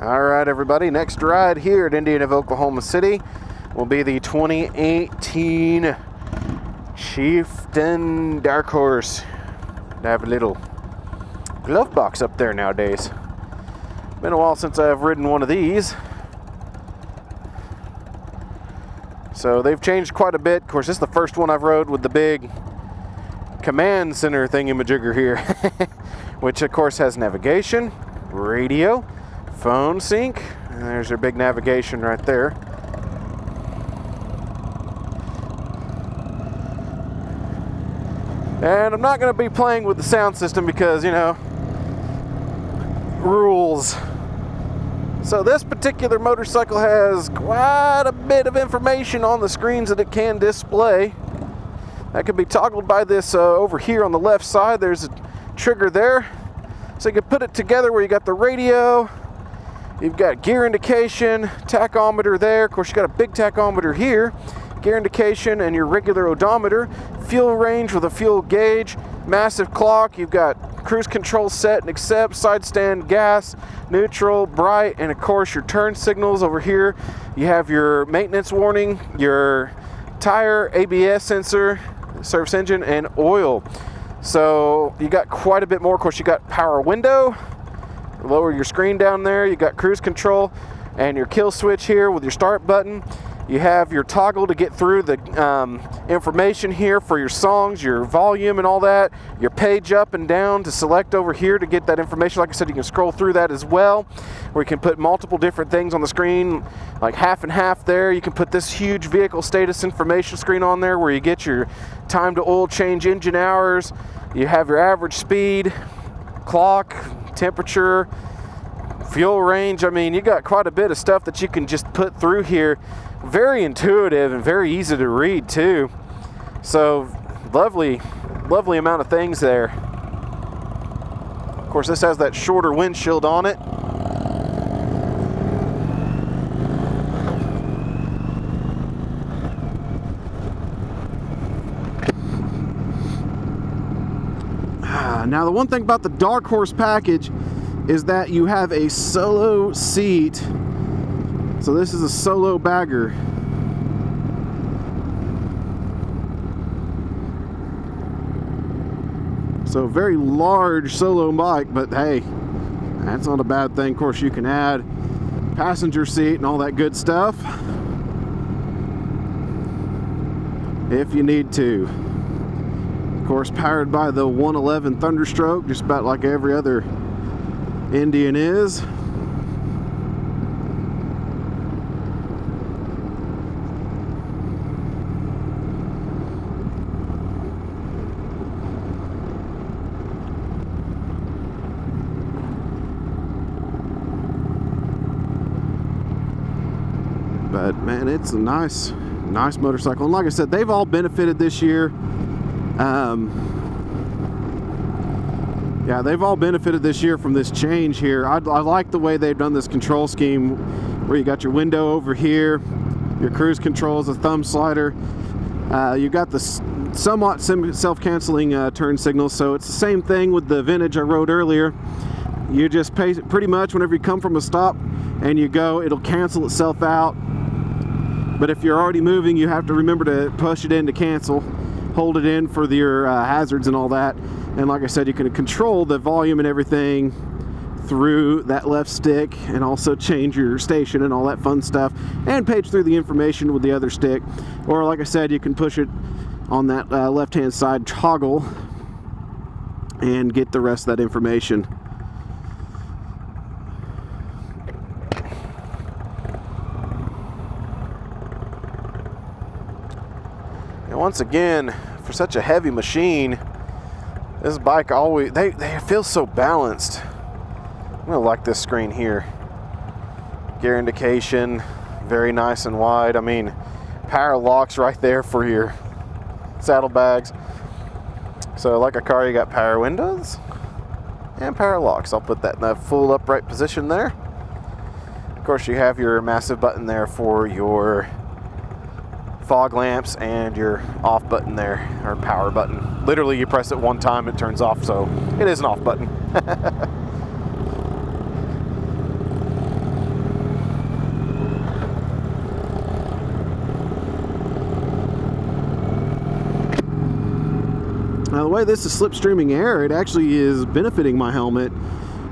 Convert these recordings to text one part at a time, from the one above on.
All right, everybody, next ride here at Indian of Oklahoma City will be the 2018 Chieftain Dark Horse. I have a little glove box up there nowadays. Been a while since I've ridden one of these. So they've changed quite a bit. Of course, this is the first one I've rode with the big command center thingamajigger here, which of course has navigation, radio, phone sync, and there's your big navigation right there. And I'm not going to be playing with the sound system because, you know, rules. So this particular motorcycle has quite a bit of information on the screens that it can display. That can be toggled by this over here on the left side. There's a trigger there. So you can put it together where you got the radio, you've got gear indication, tachometer there. Of course, you got a big tachometer here, gear indication, and your regular odometer, fuel range with a fuel gauge, massive clock. You've got cruise control set and accept, side stand, gas, neutral, bright, and of course your turn signals over here. You have your maintenance warning, your tire, ABS sensor, service engine, and oil. So you got quite a bit more. Of course, you got power window, lower your screen down there. You got cruise control and your kill switch here with your start button. You have your toggle to get through the information here for your songs, your volume and all that. Your page up and down to select over here to get that information. Like I said, you can scroll through that as well, where you can put multiple different things on the screen, like half and half there. You can put this huge vehicle status information screen on there where you get your time to oil change, engine hours. You have your average speed, clock, temperature, fuel range. I mean, you got quite a bit of stuff that you can just put through here. Very intuitive and very easy to read too. So lovely amount of things there. Of course, this has that shorter windshield on it. Now, the one thing about the Dark Horse package is that you have a solo seat. So this is a solo bagger. So very large solo bike, but hey, that's not a bad thing. Of course, you can add passenger seat and all that good stuff if you need to. Of course, powered by the 111 Thunderstroke, just about like every other Indian is. But man, it's a nice motorcycle. And like I said, they've all benefited this year. Yeah, they've all benefited this year from this change here. I like the way they've done this control scheme where you got your window over here, your cruise control is a thumb slider. You got the somewhat self-canceling turn signals, so it's the same thing with the Vintage I rode earlier. You just pay pretty much whenever you come from a stop and you go, it'll cancel itself out. But if you're already moving, you have to remember to push it in to cancel, hold it in for your hazards and all that. And like I said, you can control the volume and everything through that left stick, and also change your station and all that fun stuff, and page through the information with the other stick. Or like I said, you can push it on that left hand side toggle and get the rest of that information. And once again, for such a heavy machine, this bike always, they feel so balanced. I'm gonna like this screen here. Gear indication, very nice and wide. I mean, power locks right there for your saddlebags. So like a car, you got power windows and power locks. I'll put that in the full upright position there. Of course, you have your massive button there for your fog lamps and your off button there, or power button. Literally, you press it one time, it turns off, so it is an off button. way this is slipstreaming air, it actually is benefiting my helmet.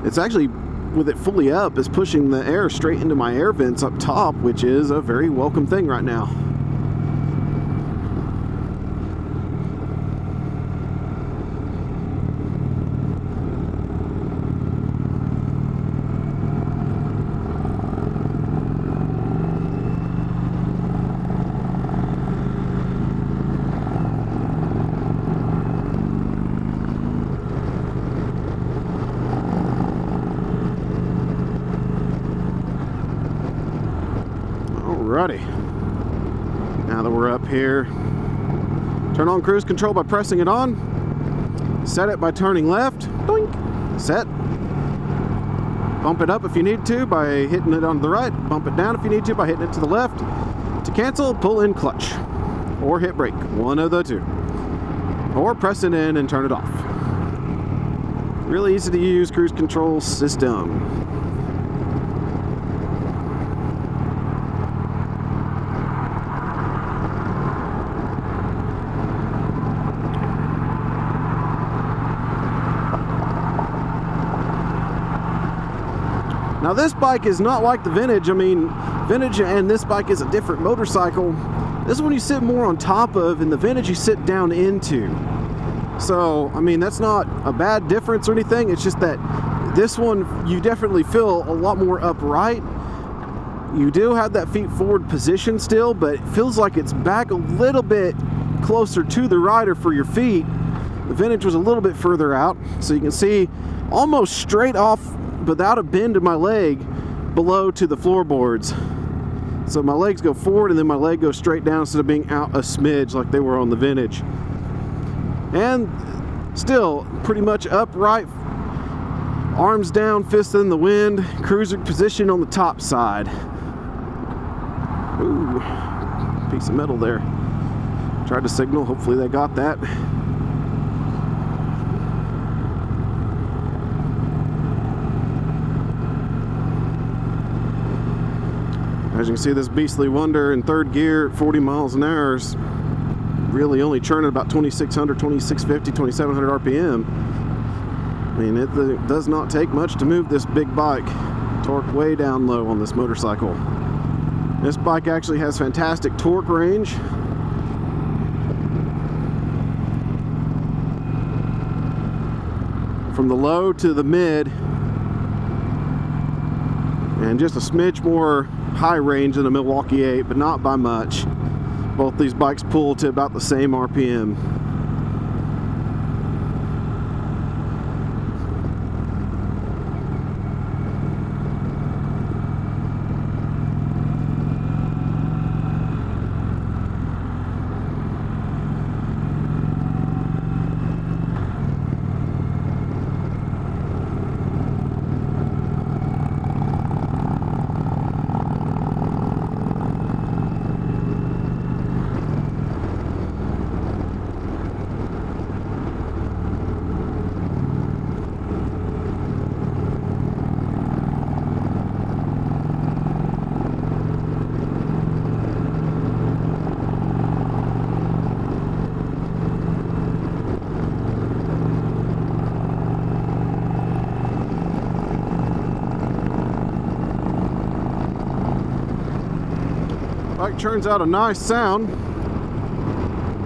It's actually, with it fully up, is pushing the air straight into my air vents up top, which is a very welcome thing right now. Alrighty, now that we're up here, turn on cruise control by pressing it on, set it by turning left, doink, set, bump it up if you need to by hitting it on the right, bump it down if you need to by hitting it to the left. To cancel, pull in clutch, or hit brake, one of the two, or press it in and turn it off. Really easy to use cruise control system. Now this bike is not like the Vintage. I mean, Vintage and this bike is a different motorcycle. This is one you sit more on top of, and the Vintage you sit down into. So, I mean, that's not a bad difference or anything. It's just that this one, you definitely feel a lot more upright. You do have that feet forward position still, but it feels like it's back a little bit closer to the rider for your feet. The Vintage was a little bit further out, so you can see almost straight off without a bend in my leg below to the floorboards. So my legs go forward and then my leg goes straight down instead of being out a smidge like they were on the Vintage. And still pretty much upright, arms down, fists in the wind, cruiser position on the top side. Ooh, piece of metal there. Tried to signal, hopefully they got that. As you can see, this beastly wonder in third gear at 40 miles an hour is really only churning about 2600, 2650, 2700 RPM. I mean, it does not take much to move this big bike. Torque way down low on this motorcycle. This bike actually has fantastic torque range. From the low to the mid, and just a smidge more high range than a Milwaukee 8, but not by much. Both these bikes pull to about the same RPM. Bike churns out a nice sound.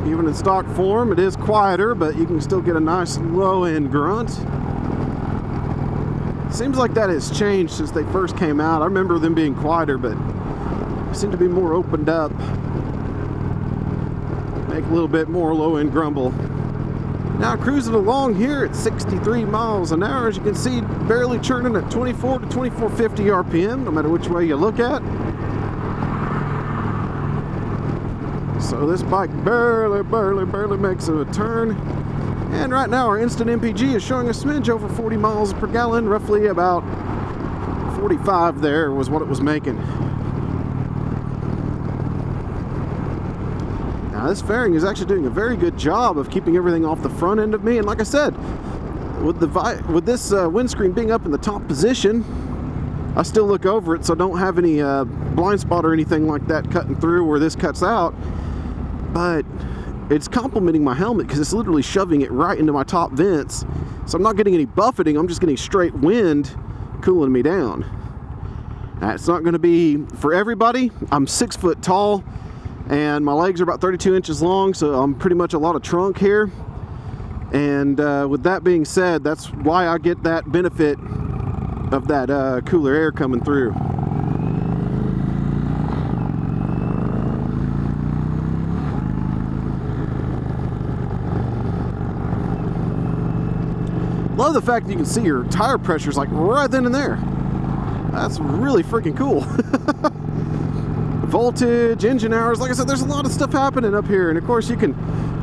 Even in stock form, it is quieter, but you can still get a nice low-end grunt. Seems like that has changed since they first came out. I remember them being quieter, but they seem to be more opened up. Make a little bit more low-end grumble. Now cruising along here at 63 miles an hour, as you can see, barely churning at 24 to 2450 RPM, no matter which way you look at. So this bike barely makes a turn. And right now our instant MPG is showing a smidge over 40 miles per gallon, roughly about 45 there was what it was making. Now this fairing is actually doing a very good job of keeping everything off the front end of me. And like I said, with this windscreen being up in the top position, I still look over it, so I don't have any blind spot or anything like that cutting through where this cuts out. But it's complementing my helmet because it's literally shoving it right into my top vents. So I'm not getting any buffeting, I'm just getting straight wind cooling me down. That's not going to be for everybody. I'm 6 foot tall and my legs are about 32 inches long, so I'm pretty much a lot of trunk here. And with that being said, that's why I get that benefit of that cooler air coming through. Love the fact that you can see your tire pressures like right then and there. That's really freaking cool. Voltage, engine hours, like I said, there's a lot of stuff happening up here. And of course you can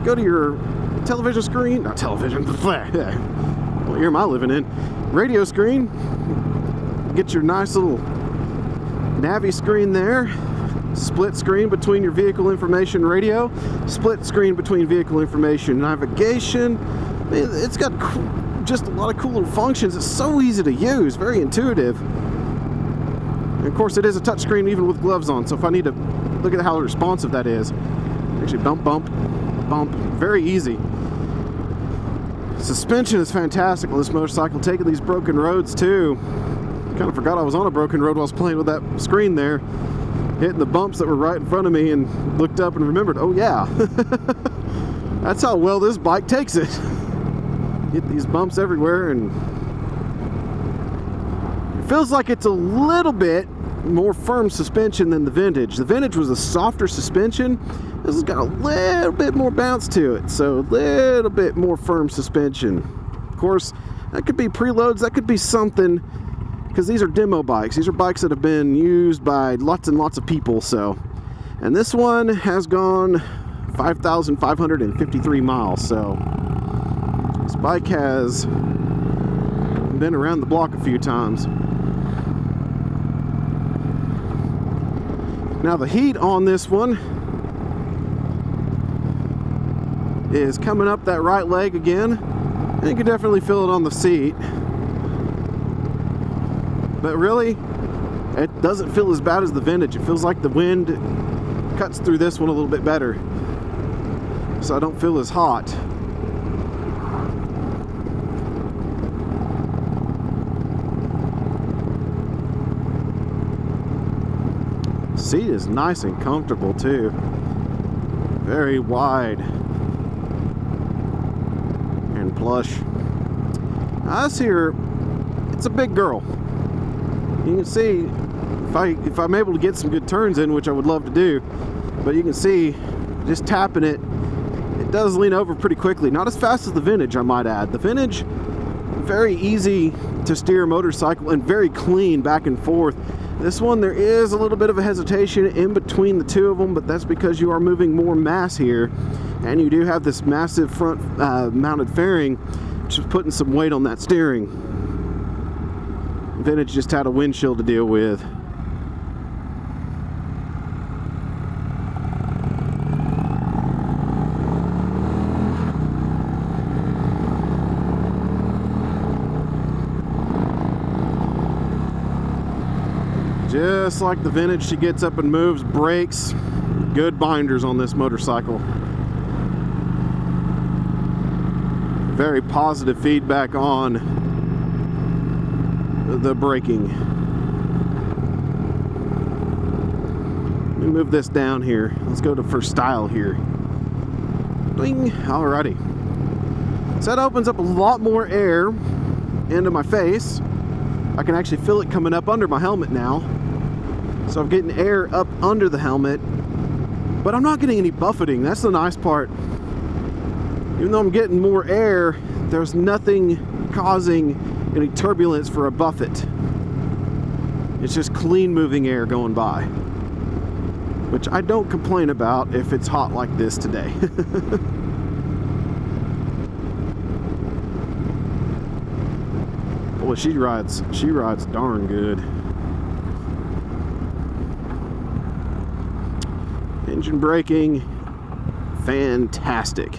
go to your television screen, not television, what year am I living in? Radio screen, get your nice little Navi screen there, split screen between your vehicle information radio, split screen between vehicle information navigation. It's got just a lot of cool little functions. It's so easy to use, very intuitive. And of course it is a touch screen even with gloves on, so if I need to look at how responsive that is. Actually bump, bump, bump, very easy. Suspension is fantastic on this motorcycle, taking these broken roads too. Kind of forgot I was on a broken road while I was playing with that screen there, hitting the bumps that were right in front of me, and looked up and remembered, oh yeah, that's how well this bike takes it. Hit these bumps everywhere, and it feels like it's a little bit more firm suspension than the vintage. The vintage was a softer suspension. This has got a little bit more bounce to it, so a little bit more firm suspension. Of course, that could be preloads, that could be something, because these are demo bikes. These are bikes that have been used by lots and lots of people, so. And this one has gone 5,553 miles, so this bike has been around the block a few times. Now the heat on this one is coming up that right leg again, and you can definitely feel it on the seat. But really, it doesn't feel as bad as the vintage. It feels like the wind cuts through this one a little bit better, so I don't feel as hot. Seat is nice and comfortable too. Very wide and plush. Now this here, it's a big girl. You can see if I'm able to get some good turns in, which I would love to do, but you can see just tapping it, it does lean over pretty quickly. Not as fast as the vintage, I might add. The vintage, very easy to steer motorcycle and very clean back and forth. This one, there is a little bit of a hesitation in between the two of them, but that's because you are moving more mass here, and you do have this massive front mounted fairing, which is putting some weight on that steering. Vintage just had a windshield to deal with. Just like the vintage, she gets up and moves, brakes, good binders on this motorcycle. Very positive feedback on the braking. Let me move this down here. Let's go to for style here. Ding. Alrighty. So that opens up a lot more air into my face. I can actually feel it coming up under my helmet now. So I'm getting air up under the helmet, but I'm not getting any buffeting. That's the nice part. Even though I'm getting more air, there's nothing causing any turbulence for a buffet. It's just clean moving air going by, which I don't complain about if it's hot like this today. Boy, she rides darn good. Engine braking, fantastic.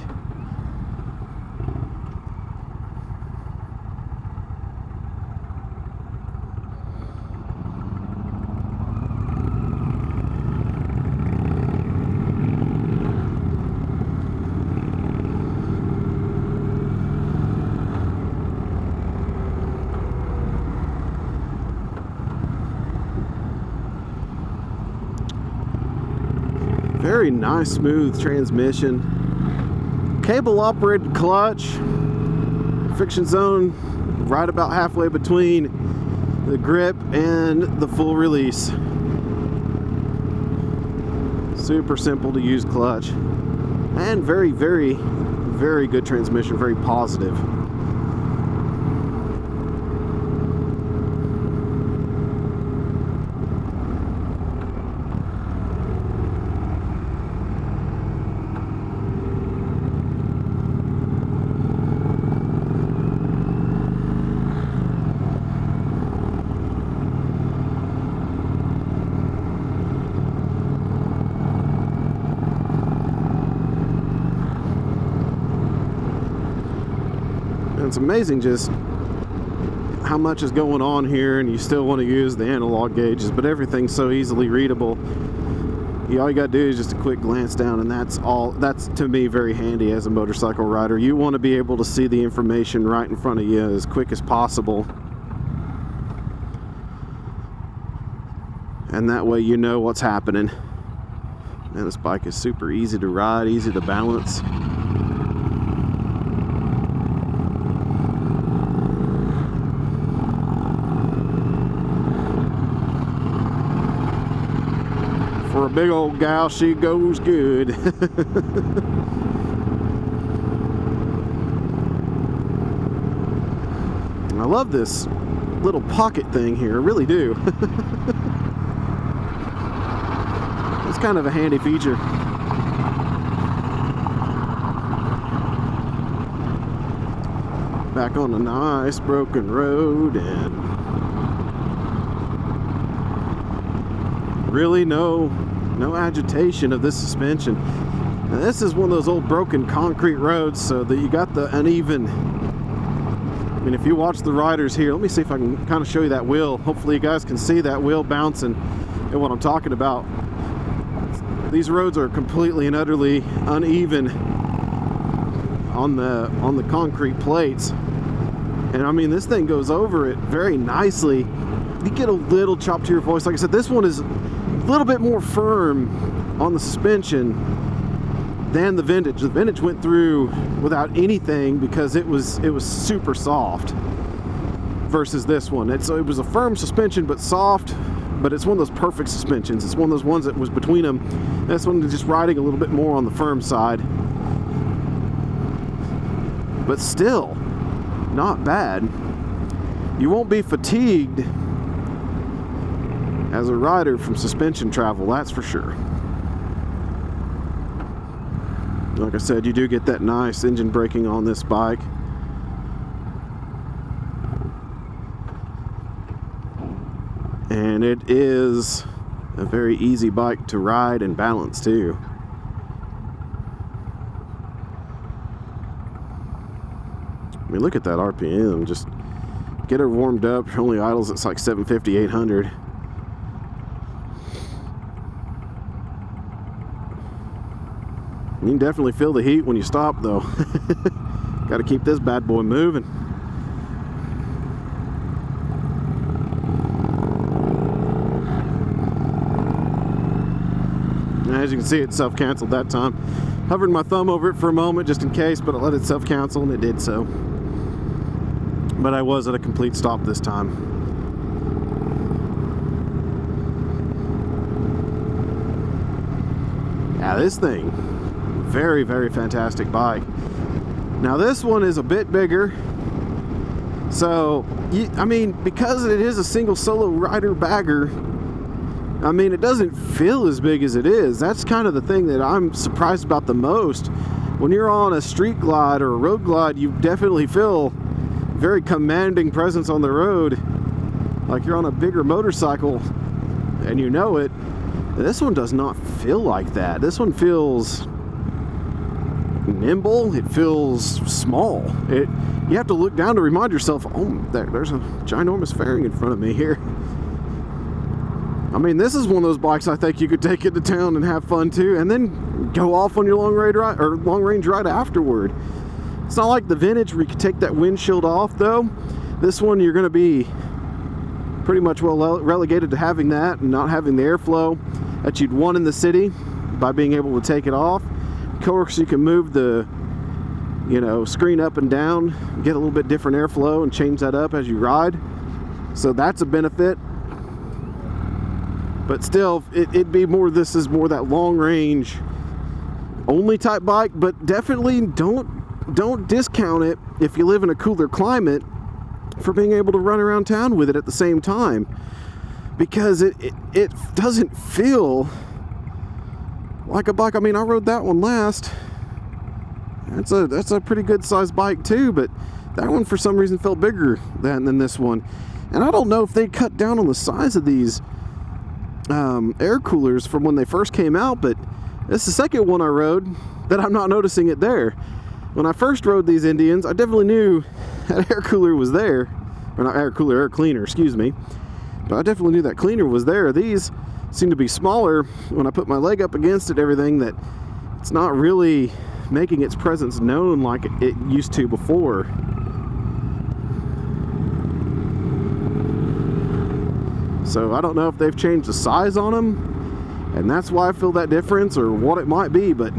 Very nice, smooth transmission. Cable operated clutch. Friction zone right about halfway between the grip and the full release. Super simple to use clutch. And very, very, very good transmission, very positive. It's amazing just how much is going on here, and you still want to use the analog gauges, but everything's so easily readable. All you gotta do is just a quick glance down, and that's to me very handy as a motorcycle rider. You want to be able to see the information right in front of you as quick as possible, and that way you know what's happening. Man, this bike is super easy to ride, easy to balance. For a big old gal, she goes good. I love this little pocket thing here, I really do. It's kind of a handy feature. Back on a nice broken road, and really no agitation of this suspension. Now, this is one of those old broken concrete roads, so that you got the uneven. I mean, if you watch the riders here, let me see if I can kind of show you that wheel. Hopefully you guys can see that wheel bouncing and what I'm talking about. These roads are completely and utterly uneven on the concrete plates, and I mean, this thing goes over it very nicely. You get a little chop to your voice. Like I said, this one is a little bit more firm on the suspension than the vintage. The vintage went through without anything because it was super soft versus this one. It was a firm suspension but soft, but it's one of those perfect suspensions. It's one of those ones that was between them. This one is just riding a little bit more on the firm side, but still not bad. You won't be fatigued as a rider from suspension travel, that's for sure. Like I said, you do get that nice engine braking on this bike. And it is a very easy bike to ride and balance too. I mean, look at that RPM. Just get her warmed up. Only idles, it's like 750, 800. You can definitely feel the heat when you stop, though. Got to keep this bad boy moving. As you can see, it self-canceled that time. Hovered my thumb over it for a moment just in case, but I let it self-cancel, and it did so. But I was at a complete stop this time. Yeah, this thing, very, very fantastic bike. Now this one is a bit bigger, so I mean, because it is a single solo rider bagger, I mean, it doesn't feel as big as it is. That's kind of the thing that I'm surprised about the most. When you're on a street glide or a road glide, you definitely feel very commanding presence on the road, like you're on a bigger motorcycle, and you know it. This one does not feel like that. This one feels nimble. It feels small. You have to look down to remind yourself, oh, there's a ginormous fairing in front of me here. I mean, this is one of those bikes I think you could take into town and have fun too, and then go off on your long range ride afterward. It's not like the vintage where you can take that windshield off, though. This one, you're going to be pretty much well relegated to having that and not having the airflow that you'd want in the city. by being able to take it off. Of course, you can move the screen up and down, get a little bit different airflow and change that up as you ride. So that's a benefit. But still, this is more that long range only type bike, but definitely don't discount it if you live in a cooler climate for being able to run around town with it at the same time, because it doesn't feel like a bike. I mean, I rode that one last. That's a pretty good sized bike too, but that one for some reason felt bigger than this one. And I don't know if they cut down on the size of these air coolers from when they first came out, but this is the second one I rode that I'm not noticing it there. When I first rode these Indians, I definitely knew that air cooler was there. Or not air cooler, air cleaner, excuse me. But I definitely knew that cleaner was there. These seem to be smaller. When I put my leg up against it, everything, that it's not really making its presence known like it used to before. So I don't know if they've changed the size on them, and that's why I feel that difference, or what it might be, but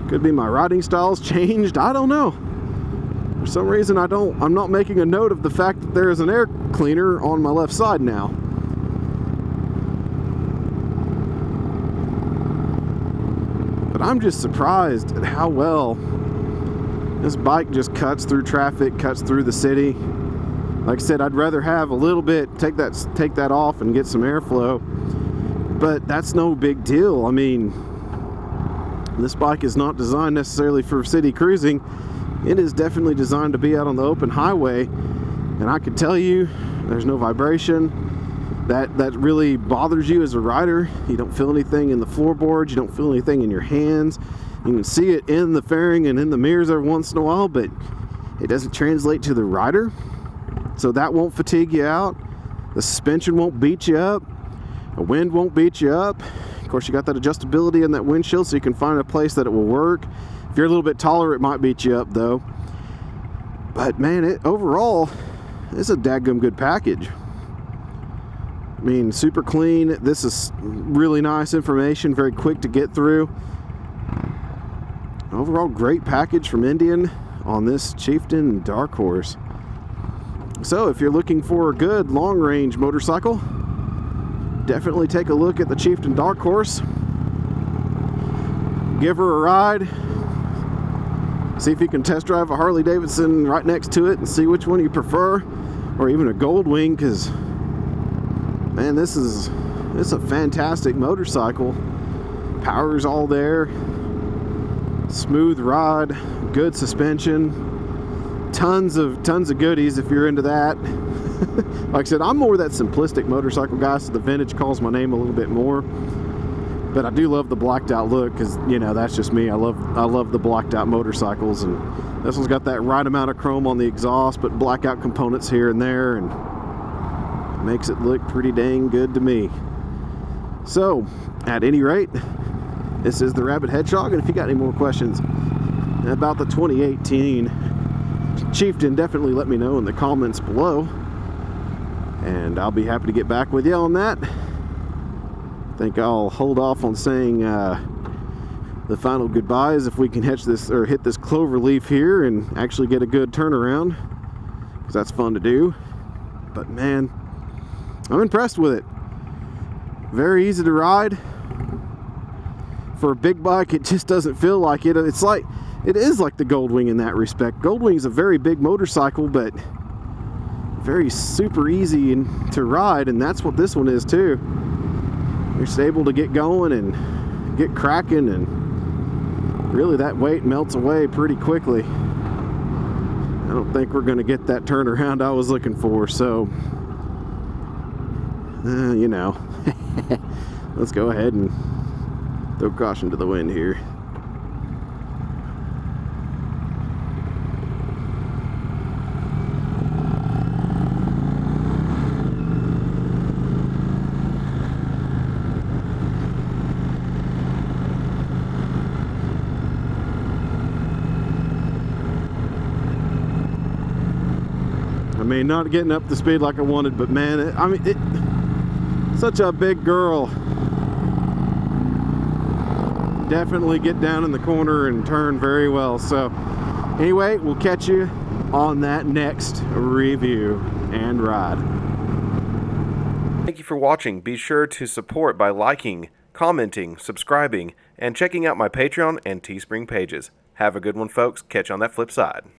could be my riding style's changed. I don't know. For some reason I'm not making a note of the fact that there is an air cleaner on my left side now. But I'm just surprised at how well this bike just cuts through traffic, cuts through the city. Like I said, I'd rather have a little bit, take that off and get some airflow, but that's no big deal. I mean, this bike is not designed necessarily for city cruising. It is definitely designed to be out on the open highway, and I can tell you there's no vibration that really bothers you as a rider. You don't feel anything in the floorboards, you don't feel anything in your hands. You can see it in the fairing and in the mirrors every once in a while, but it doesn't translate to the rider. So that won't fatigue you out. The suspension won't beat you up. The wind won't beat you up. Of course, you got that adjustability in that windshield, so you can find a place that it will work. If you're a little bit taller, it might beat you up though. But man, overall, it's a dadgum good package. I mean, super clean. This is really nice information, very quick to get through. Overall, great package from Indian on this Chieftain Dark Horse. So if you're looking for a good long-range motorcycle, definitely take a look at the Chieftain Dark Horse. Give her a ride. See if you can test drive a Harley Davidson right next to it and see which one you prefer, or even a Goldwing, because man, this is a fantastic motorcycle. Power's all there. Smooth ride, good suspension. Tons of goodies if you're into that. Like I said, I'm more that simplistic motorcycle guy, so the vintage calls my name a little bit more. But I do love the blacked out look, because that's just me. I love the blacked out motorcycles, and this one's got that right amount of chrome on the exhaust, but blackout components here and there, and makes it look pretty dang good to me. So at any rate, this is the Rabbit Hedgehog, and if you got any more questions about the 2018 Chieftain, definitely let me know in the comments below, and I'll be happy to get back with you on that. I think I'll hold off on saying the final goodbyes if we can hit this clover leaf here and actually get a good turnaround, because that's fun to do. But man, I'm impressed with it. Very easy to ride. For a big bike, it just doesn't feel like it. It is like the Goldwing in that respect. Goldwing is a very big motorcycle, but very super easy to ride, and that's what this one is too. You're just able to get going and get cracking, and really that weight melts away pretty quickly. I don't think we're going to get that turnaround I was looking for, so let's go ahead and throw caution to the wind here. I mean, not getting up the speed like I wanted, but man, such a big girl. definitely get down in the corner and turn very well. So anyway, we'll catch you on that next review and ride. Thank you for watching. Be sure to support by liking, commenting, subscribing, and checking out my Patreon and Teespring pages. Have a good one, folks. Catch you on that flip side.